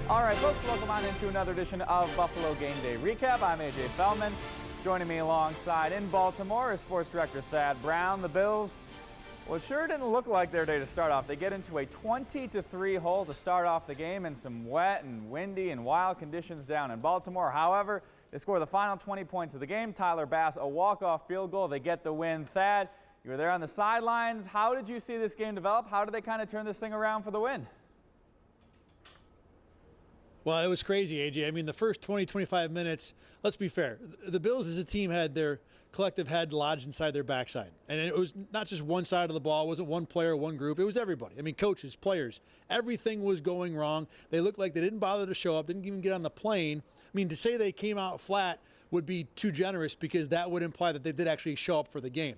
All right, folks, welcome on into another edition of Buffalo Gameday Recap. I'm AJ Feldman. Joining me alongside in Baltimore is Sports Director Thad Brown. The Bills, well, it sure didn't look like their day to start off. They get into a 20-3 hole to start off the game in some wet and windy and wild conditions down in Baltimore. However, they score the final 20 points of the game. Tyler Bass, a walk-off field goal. They get the win. Thad, you were there on the sidelines. How did you see this game develop? How did they kind of turn this thing around for the win? Well, it was crazy, AJ. I mean, the first 20, 25 minutes, let's be fair. The Bills as a team had their collective head lodged inside their backside. And it was not just one side of the ball. It wasn't one player, one group. It was everybody. I mean, coaches, players. Everything was going wrong. They looked like they didn't bother to show up, didn't even get on the plane. I mean, to say they came out flat would be too generous because that would imply that they did actually show up for the game.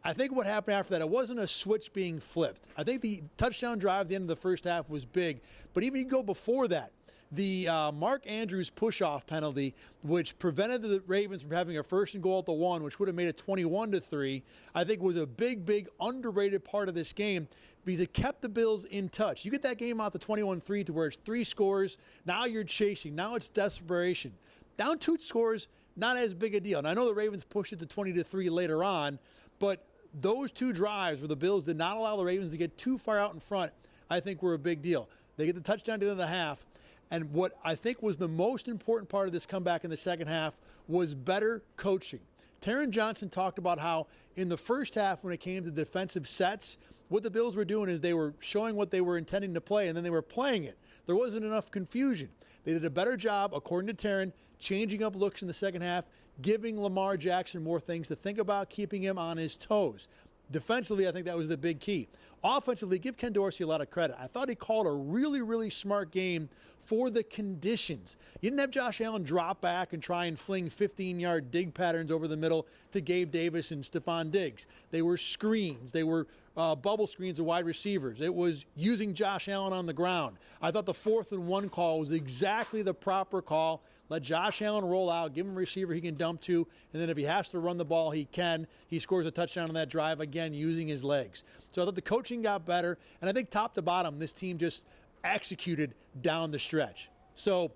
I think what happened after that, it wasn't a switch being flipped. I think the touchdown drive at the end of the first half was big. But even you go before that, the Mark Andrews push-off penalty, which prevented the Ravens from having a first and goal at the 1, which would have made it 21-3, I think was a big underrated part of this game because it kept the Bills in touch. You get that game out to 21-3 to where it's 3 scores. Now you're chasing. Now it's desperation. Down 2 scores, not as big a deal. And I know the Ravens pushed it to 20-3 later on, but those 2 drives where the Bills did not allow the Ravens to get too far out in front, I think were a big deal. They get the touchdown at the end of the half. And what I think was the most important part of this comeback in the second half was better coaching. Taron Johnson talked about how in the first half when it came to defensive sets, what the Bills were doing is they were showing what they were intending to play, and then they were playing it. There wasn't enough confusion. They did a better job, according to Taron, changing up looks in the second half, giving Lamar Jackson more things to think about, keeping him on his toes. Defensively, I think that was the big key. Offensively, give Ken Dorsey a lot of credit. I thought he called a really smart game for the conditions. You didn't have Josh Allen drop back and try and fling 15-yard dig patterns over the middle to Gabe Davis and Stephon Diggs. They were screens. They were bubble screens of wide receivers. It was using Josh Allen on the ground. I thought the 4th and 1 call was exactly the proper call. Let Josh Allen roll out, give him a receiver he can dump to, and then if he has to run the ball, he can. He scores a touchdown on that drive, again, using his legs. So I thought the coaching got better, and I think top to bottom, this team just executed down the stretch. So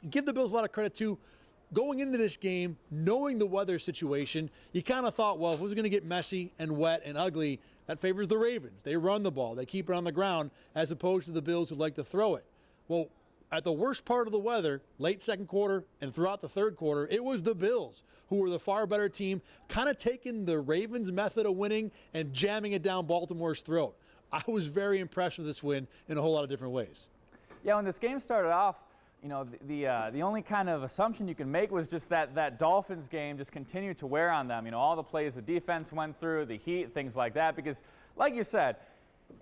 give the Bills a lot of credit, too. Going into this game, knowing the weather situation, you kind of thought, well, if it was going to get messy and wet and ugly, that favors the Ravens. They run the ball. They keep it on the ground, as opposed to the Bills who like to throw it. Well, at the worst part of the weather, late second quarter and throughout the third quarter, it was the Bills who were the far better team, kind of taking the Ravens' method of winning and jamming it down Baltimore's throat. I was very impressed with this win in a whole lot of different ways. Yeah, when this game started off, you know, the only kind of assumption you can make was just that Dolphins game just continued to wear on them. You know, all the plays the defense went through, the heat, things like that, because like you said,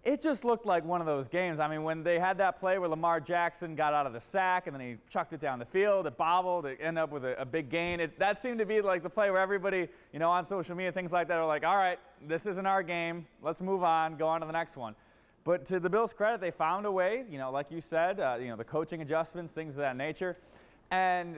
it just looked like one of those games. I mean, when they had that play where Lamar Jackson got out of the sack and then he chucked it down the field, it bobbled, it ended up with a big gain. That seemed to be like the play where everybody, you know, on social media, things like that are like, all right, this isn't our game. Let's move on, go on to the next one. But to the Bills' credit, they found a way, you know, like you said, you know, the coaching adjustments, things of that nature. And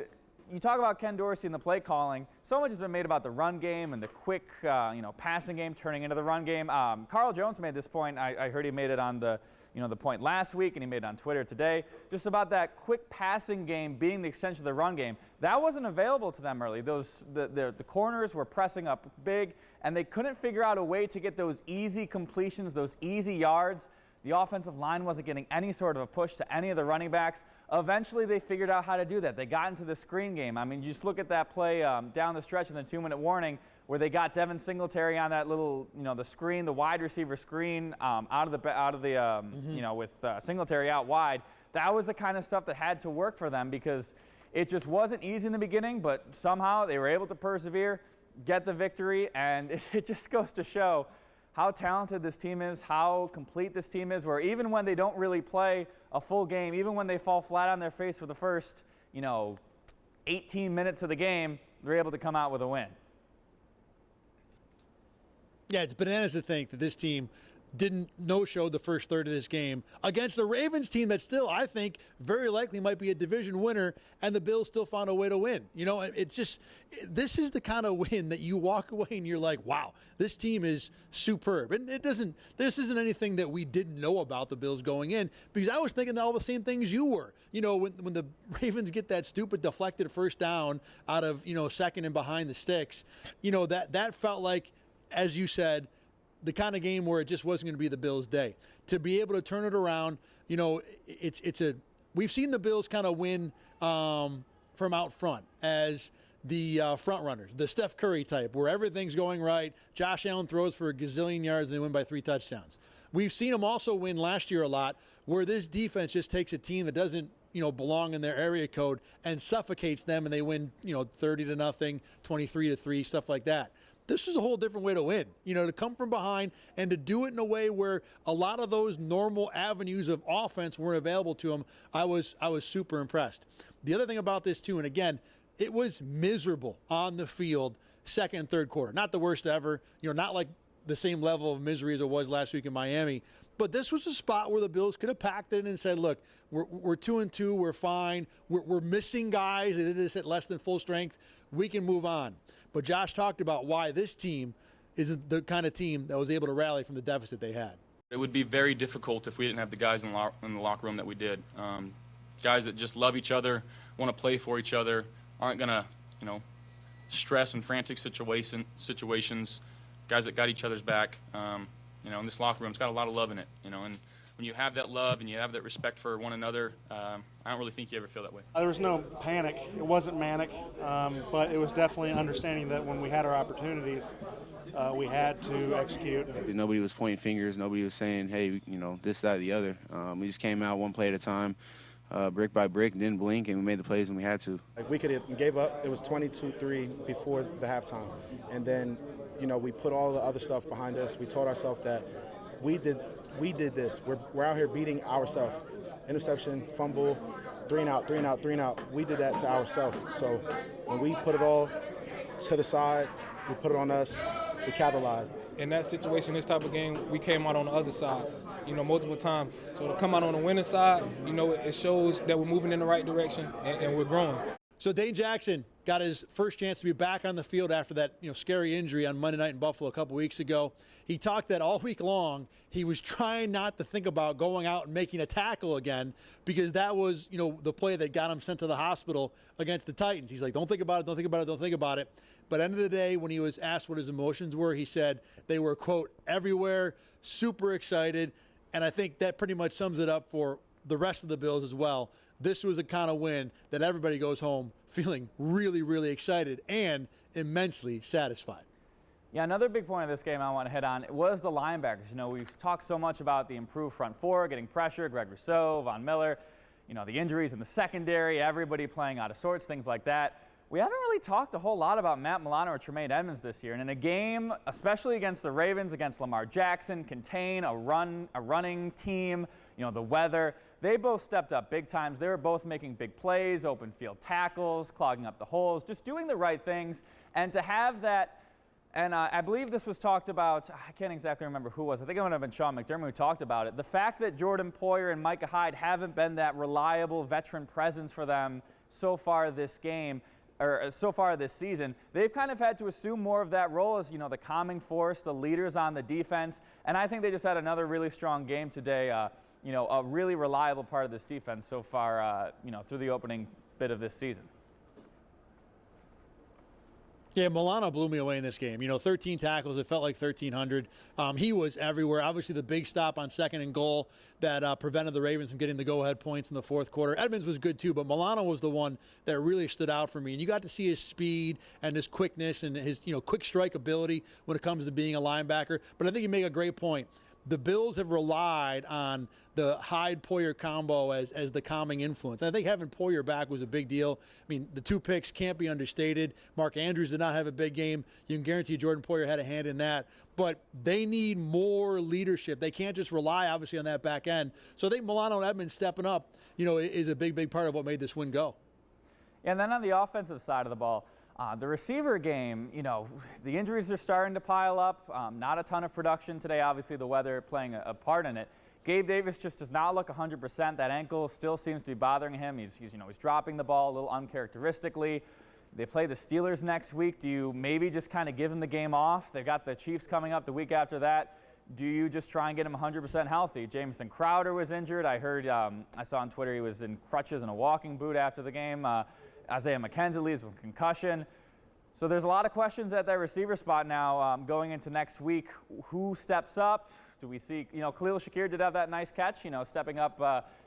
you talk about Ken Dorsey and the play calling. So much has been made about the run game and the quick, you know, passing game turning into the run game. Carl Jones made this point. I heard he made it on the, you know, the point last week, and he made it on Twitter today, just about that quick passing game being the extension of the run game. That wasn't available to them early. The corners were pressing up big, and they couldn't figure out a way to get those easy completions, those easy yards. The offensive line wasn't getting any sort of a push to any of the running backs. Eventually, they figured out how to do that. They got into the screen game. I mean, you just look at that play down the stretch in the 2-minute warning where they got Devin Singletary on that little, you know, the screen, the wide receiver screen out of the you know, with Singletary out wide. That was the kind of stuff that had to work for them because it just wasn't easy in the beginning, but somehow they were able to persevere, get the victory, and it just goes to show how talented this team is, how complete this team is, where even when they don't really play a full game, even when they fall flat on their face for the first, you know, 18 minutes of the game, they're able to come out with a win. Yeah, it's bananas to think that this team didn't no-show the first third of this game against the Ravens team that still, I think, very likely might be a division winner, and the Bills still found a way to win. You know, this is the kind of win that you walk away and you're like, wow, this team is superb. And this isn't anything that we didn't know about the Bills going in, because I was thinking all the same things you were. You know, when the Ravens get that stupid deflected first down out of, second and behind the sticks, that felt like, as you said, the kind of game where it just wasn't going to be the Bills' day. To be able to turn it around, we've seen the Bills kind of win from out front as the front runners, the Steph Curry type, where everything's going right. Josh Allen throws for a gazillion yards and they win by 3 touchdowns. We've seen them also win last year a lot, where this defense just takes a team that doesn't belong in their area code and suffocates them, and they win 30-0, 23-3, stuff like that. This is a whole different way to win, to come from behind and to do it in a way where a lot of those normal avenues of offense weren't available to them. I was super impressed. The other thing about this too, and again, it was miserable on the field second and third quarter. Not the worst ever, not like the same level of misery as it was last week in Miami, but this was a spot where the Bills could have packed it and said, look, we're 2-2, we're fine, we're missing guys, they did this at less than full strength, we can move on. But Josh talked about why this team isn't the kind of team that was able to rally from the deficit they had. It would be very difficult if we didn't have the guys in the locker room that we did. Guys that just love each other, want to play for each other, aren't going to, stress in frantic situations. Guys that got each other's back. In this locker room, it's got a lot of love in it. And when you have that love and you have that respect for one another, I don't really think you ever feel that way. There was no panic. It wasn't manic, but it was definitely understanding that when we had our opportunities, we had to execute. Nobody was pointing fingers. Nobody was saying, hey, this, that, or the other. We just came out one play at a time, brick by brick, didn't blink, and we made the plays when we had to. We could have gave up. It was 22-3 before the halftime. And then, we put all the other stuff behind us. We told ourselves that we did this. We're out here beating ourselves. Interception, fumble, 3 and out. We did that to ourselves. So when we put it all to the side, we put it on us, we capitalized. In that situation, this type of game, we came out on the other side, multiple times. So to come out on the winning side, it shows that we're moving in the right direction and we're growing. So Dane Jackson got his first chance to be back on the field after that scary injury on Monday night in Buffalo a couple weeks ago. He talked that all week long he was trying not to think about going out and making a tackle again, because that was the play that got him sent to the hospital against the Titans. He's like, don't think about it. But end of the day, when he was asked what his emotions were, he said they were, quote, everywhere, super excited. And I think that pretty much sums it up for the rest of the Bills as well. This was a kind of win that everybody goes home feeling really, really excited and immensely satisfied. Yeah, another big point of this game I want to hit on was the linebackers. We've talked so much about the improved front four, getting pressure, Greg Rousseau, Von Miller, the injuries in the secondary, everybody playing out of sorts, things like that. We haven't really talked a whole lot about Matt Milano or Tremaine Edmonds this year. And in a game, especially against the Ravens, against Lamar Jackson, contain a running team, the weather, they both stepped up big times. They were both making big plays, open field tackles, clogging up the holes, just doing the right things. And to have that, and I believe this was talked about, I can't exactly remember who it was. I think it would have been Sean McDermott who talked about it. The fact that Jordan Poyer and Micah Hyde haven't been that reliable veteran presence for them so far this game, or so far this season, they've kind of had to assume more of that role as, the calming force, the leaders on the defense. And I think they just had another really strong game today, a really reliable part of this defense so far, through the opening bit of this season. Yeah, Milano blew me away in this game. 13 tackles. It felt like 1,300. He was everywhere. Obviously, the big stop on second and goal that prevented the Ravens from getting the go-ahead points in the fourth quarter. Edmonds was good too, but Milano was the one that really stood out for me. And you got to see his speed and his quickness and his quick strike ability when it comes to being a linebacker. But I think you make a great point. The Bills have relied on the Hyde-Poyer combo as the calming influence. And I think having Poyer back was a big deal. I mean, the 2 picks can't be understated. Mark Andrews did not have a big game. You can guarantee Jordan Poyer had a hand in that. But they need more leadership. They can't just rely, obviously, on that back end. So I think Milano and Edmonds stepping up, is a big, big part of what made this win go. And then on the offensive side of the ball, The receiver game, you know, the injuries are starting to pile up. Not a ton of production today. Obviously, the weather playing a part in it. Gabe Davis just does not look 100%. That ankle still seems to be bothering him. He's dropping the ball a little uncharacteristically. They play the Steelers next week. Do you maybe just kind of give him the game off? They've got the Chiefs coming up the week after that. Do you just try and get him 100% healthy? Jamison Crowder was injured. I heard, I saw on Twitter he was in crutches and a walking boot after the game. Isaiah McKenzie leaves with concussion. So there's a lot of questions at that receiver spot now going into next week. Who steps up? Do we see, Khalil Shakir did have that nice catch, stepping up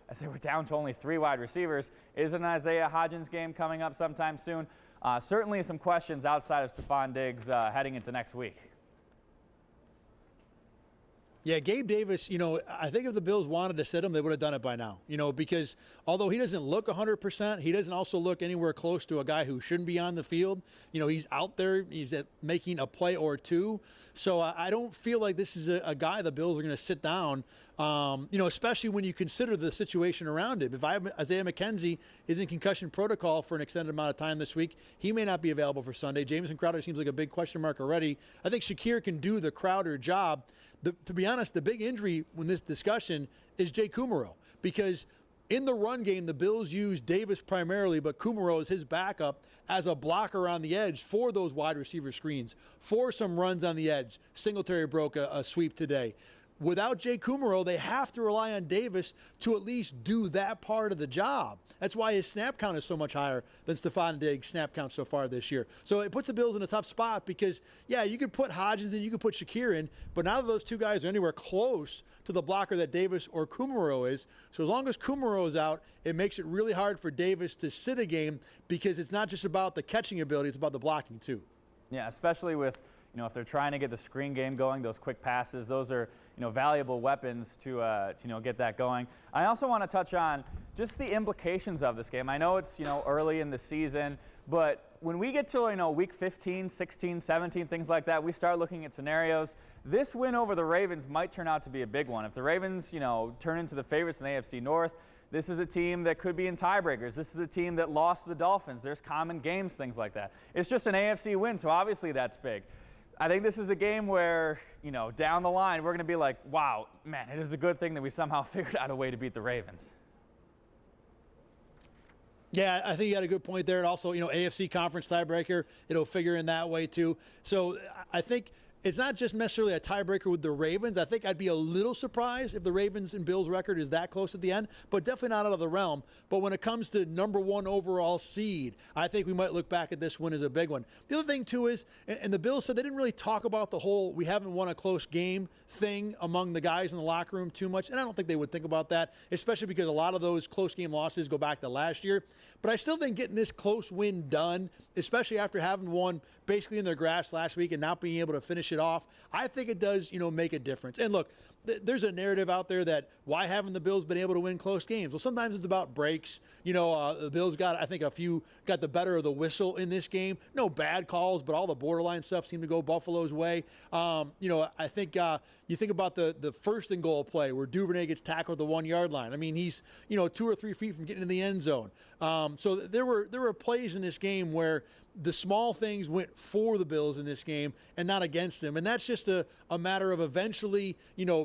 as they were down to only 3 wide receivers. Is an Isaiah Hodgins game coming up sometime soon? Certainly some questions outside of Stephon Diggs heading into next week. Yeah, Gabe Davis, I think if the Bills wanted to sit him, they would have done it by now, because although he doesn't look 100%, he doesn't also look anywhere close to a guy who shouldn't be on the field. He's out there, he's making a play or two. So I don't feel like this is a guy the Bills are going to sit down, especially when you consider the situation around him. If Isaiah McKenzie is in concussion protocol for an extended amount of time this week, he may not be available for Sunday. Jamison Crowder seems like a big question mark already. I think Shakir can do the Crowder job. To be honest, the big injury in this discussion is Jay Kumerow, because in the run game, the Bills use Davis primarily, but Kumerow is his backup as a blocker on the edge for those wide receiver screens, for some runs on the edge. Singletary broke a sweep today. Without Jay Kumerow, they have to rely on Davis to at least do that part of the job. That's why his snap count is so much higher than Stephon Diggs' snap count so far this year. So it puts the Bills in a tough spot because, yeah, you could put Hodgins in, you could put Shakir in, but now that those two guys are anywhere close to the blocker that Davis or Kumerow is, so as long as Kumerow is out, it makes it really hard for Davis to sit a game because it's not just about the catching ability, it's about the blocking too. Yeah, especially with, if they're trying to get the screen game going, those quick passes, those are, valuable weapons to get that going. I also want to touch on just the implications of this game. I know it's, early in the season, but when we get to, week 15, 16, 17, things like that, we start looking at scenarios. This win over the Ravens might turn out to be a big one. If the Ravens, turn into the favorites in the AFC North, this is a team that could be in tiebreakers. This is a team that lost to the Dolphins. There's common games, things like that. It's just an AFC win, so obviously that's big. I think this is a game where, down the line, we're going to be like, wow, man, it is a good thing that we somehow figured out a way to beat the Ravens. Yeah, I think you got a good point there. And also, AFC conference tiebreaker, it'll figure in that way too. So I think it's not just necessarily a tiebreaker with the Ravens. I think I'd be a little surprised if the Ravens and Bills record is that close at the end, but definitely not out of the realm. But when it comes to number 1 overall seed, I think we might look back at this one as a big one. The other thing, too, is, and the Bills said they didn't really talk about the whole we haven't won a close game thing among the guys in the locker room too much, and I don't think they would think about that, especially because a lot of those close game losses go back to last year. But I still think getting this close win done, especially after having won basically in their grasp last week and not being able to finish it off, I think it does, make a difference. And look, there's a narrative out there that why haven't the Bills been able to win close games? Well, sometimes it's about breaks. The Bills got the better of the whistle in this game. No bad calls, but all the borderline stuff seemed to go Buffalo's way. I think you think about the first and goal play where Duvernay gets tackled at the 1 yard line. I mean, he's 2 or 3 feet from getting in the end zone. So there were plays in this game where the small things went for the Bills in this game and not against them. And that's just a matter of eventually,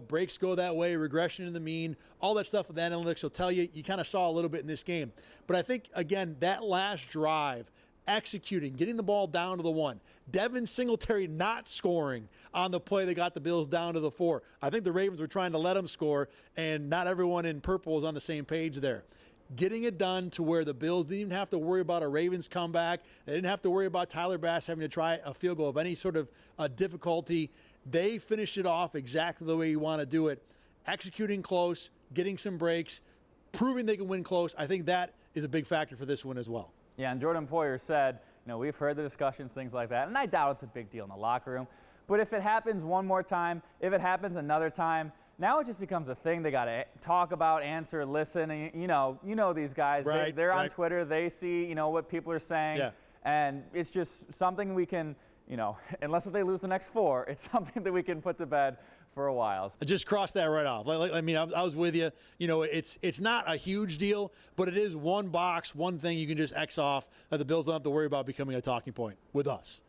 breaks go that way, regression in the mean, all that stuff with analytics will tell you. You kind of saw a little bit in this game. But I think, again, that last drive, executing, getting the ball down to the 1, Devin Singletary not scoring on the play that got the Bills down to the 4. I think the Ravens were trying to let him score, and not everyone in purple was on the same page there. Getting it done to where the Bills didn't even have to worry about a Ravens comeback. They didn't have to worry about Tyler Bass having to try a field goal of any sort of difficulty. They finished it off exactly the way you want to do it. Executing close, getting some breaks, proving they can win close. I think that is a big factor for this one as well. Yeah, and Jordan Poyer said, we've heard the discussions, things like that, and I doubt it's a big deal in the locker room. But if it happens one more time, if it happens another time, now it just becomes a thing they got to talk about, answer, listen. And you know these guys. Right, they're on Twitter. They see, what people are saying. Yeah. And it's just something we can, unless if they lose the next 4, it's something that we can put to bed for a while. Just cross that right off. I mean, I was with you. You know, it's not a huge deal, but it is one box, one thing you can just X off that the Bills don't have to worry about becoming a talking point with us.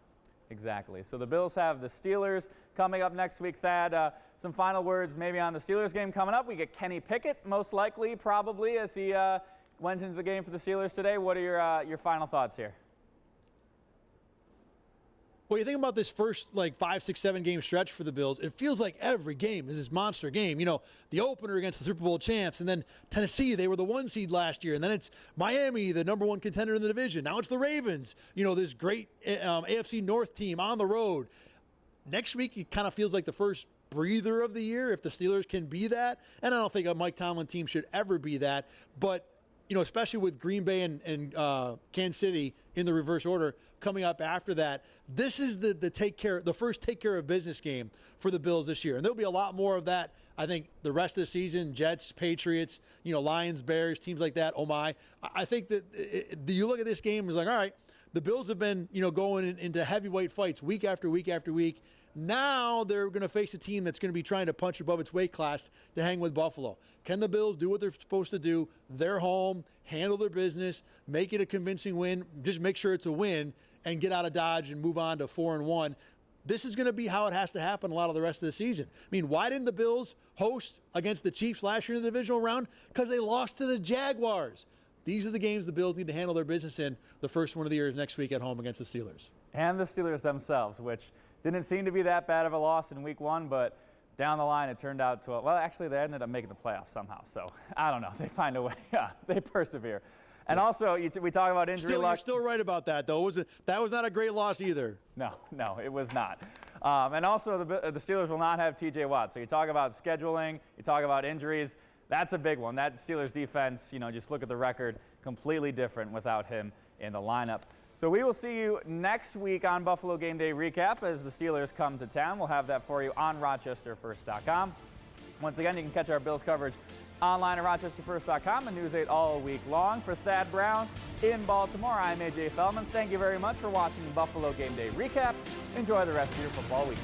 Exactly. So the Bills have the Steelers coming up next week. Thad, some final words maybe on the Steelers game coming up. We get Kenny Pickett, most likely, probably, as he went into the game for the Steelers today. What are your final thoughts here? Well, you think about this first, 5, 6, 7 game stretch for the Bills, it feels like every game is this monster game. You know, the opener against the Super Bowl champs, and then Tennessee, they were the 1 seed last year, and then it's Miami, the number 1 contender in the division. Now it's the Ravens, you know, this great AFC North team on the road. Next week, it kind of feels like the first breather of the year, if the Steelers can be that. And I don't think a Mike Tomlin team should ever be that. But, you know, especially with Green Bay and Kansas City in the reverse order coming up after that, this is the first take care of business game for the Bills this year. And there'll be a lot more of that, I think, the rest of the season. Jets, Patriots, you know, Lions, Bears, teams like that. Oh my. I think that you look at this game and it's like, all right, the Bills have been, you know, going into heavyweight fights week after week after week. Now they're going to face a team that's going to be trying to punch above its weight class to hang with Buffalo. Can the Bills do what they're supposed to do? They're home, handle their business, make it a convincing win, just make sure it's a win, and get out of Dodge and move on to 4-1. This is going to be how it has to happen a lot of the rest of the season. I mean, why didn't the Bills host against the Chiefs last year in the divisional round? Because they lost to the Jaguars. These are the games the Bills need to handle their business in. The first one of the year is next week at home against the Steelers. And the Steelers themselves, which didn't seem to be that bad of a loss in week 1, but down the line it turned out to, well, actually they ended up making the playoffs somehow. So I don't know. They find a way. Yeah, they persevere. And also, we talk about injury luck. You're still right about that, though. That was not a great loss either. No, it was not. And also, the Steelers will not have T.J. Watt. So you talk about scheduling, you talk about injuries. That's a big one. That Steelers defense, you know, just look at the record, completely different without him in the lineup. So we will see you next week on Buffalo Game Day Recap as the Steelers come to town. We'll have that for you on RochesterFirst.com. Once again, you can catch our Bills coverage online at RochesterFirst.com and News 8 all week long. For Thad Brown in Baltimore, I'm AJ Feldman. Thank you very much for watching the Buffalo Game Day Recap. Enjoy the rest of your football week.